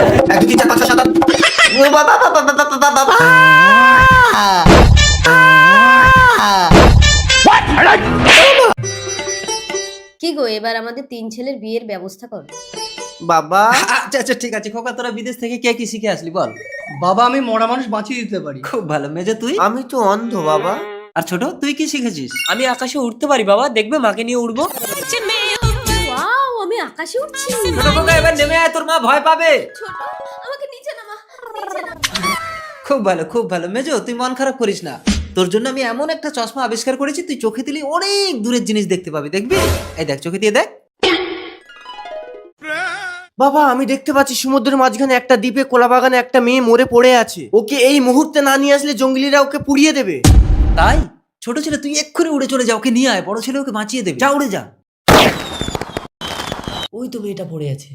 1 2 3 4 5 6 7 ও বাবা বাবা বাবা বাবা। কি গো, এবার আমাদের 3 ছেলের বিয়ের ব্যবস্থা করো। বাবা আচ্ছা আচ্ছা ঠিক আছে খোকা, তোরা বিদেশ থেকে কে কি শিখে আসলি বল? বাবা আমি মরা মানুষ বাঁচিয়ে দিতে পারি। খুব ভালো। মেজো তুই? আমি তো অন্ধ বাবা। আর ছোট তুই কি শিখেছিস? আমি আকাশে উঠতে পারি বাবা, দেখবে মাকে নিয়ে উড়বো। ওয়াও, আমি আকাশে উঠছি। ছোট খোকা এবার নেমে আয়, তোর মা ভয় পাবে। ছোট, আমাকে নিচে নামা, নিচে নামা। খুব ভালো খুব ভালো। মেজো তুই মন খারাপ করিস না, তোর জন্য আমি এমন একটা চশমা আবিষ্কার করেছি, তুই চোখে দিলে অনেক দূরের জিনিস দেখতে পাবি। দেখবি? এই দেখ, চোখে দিয়ে দেখ। বাবা আমি দেখতে পাচ্ছি সমুদ্রের মাঝখানে একটা দ্বীপে কোলা বাগানে একটা মেয়ে মরে পড়ে আছে। ওকে এই মুহূর্তে না নিয়ে আসলে জঙ্গলিরা ওকে পুড়িয়ে দেবে। তাই ছোট ছেলে তুই এক্ষুনি উড়ে চলে যা, ওকে নিয়ে আয়, বড় ছেলে ওকে বাঁচিয়ে দেবে। যা উড়ে যা। ওই তো মেয়েটা পড়ে আছে।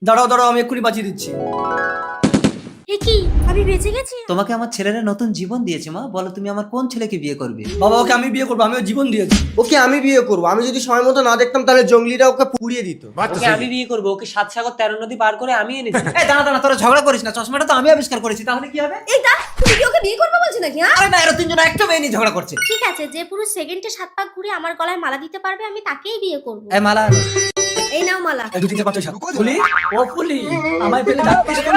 দাঁড়াও দাঁড়াও, আমি এক্ষুনি বাঁচিয়ে দিচ্ছি। এ কি, আমি বেঁচে গেছি? তোমাকে আমার ছেলেরা নতুন জীবন দিয়েছে মা, বলো তুমি আমার কোন ছেলেকে বিয়ে করবে? বাবা ওকে আমি বিয়ে করবো, আমিও জীবন দিয়েছি। ওকে আমি বিয়ে করবো। আমি যদি সময় মতো না দেখতাম তাহলে জঙ্গলিরা ওকে পুড়িয়ে দিত। ওকে আমি বিয়ে করবো, ওকে 7 সাগর 13 নদী পার করে আমি এনেছি। এই দাঁড়া দাঁড়া, তোরা ঝগড়া করিস না, চশমাটা তো আমি আবিষ্কার করেছি, তাহলে কি হবে? এই দা, তুমি কি ওকে বিয়ে করবে বলছো নাকি? হ্যাঁ, আরে না, এরা তিনজন একটা মেয়ে নিয়ে ঝগড়া করছে। ঠিক আছে, যে পুরো সেকেন্ডে 7 পাক ঘুরে আমার গলায় মালা দিতে পারবে আমি তাকেই বিয়ে করব। এই মালা। এই নাও মালা। 1 2 3 4 5 6 7 ফুলি ও ফুলি আমায় পেলে ডাকতিস কেন?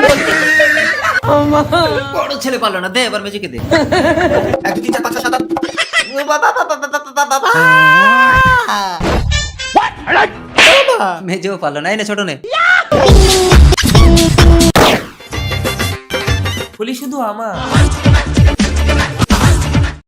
বড় ছেলে পারলো না, দে এবার মেজোকে দে। 1 2 3 4 5 6 7 ও বাবা বাবা বাবা বাবা। মেজো পারলো না, এই নে ছোট নে। বলি শুধু আমার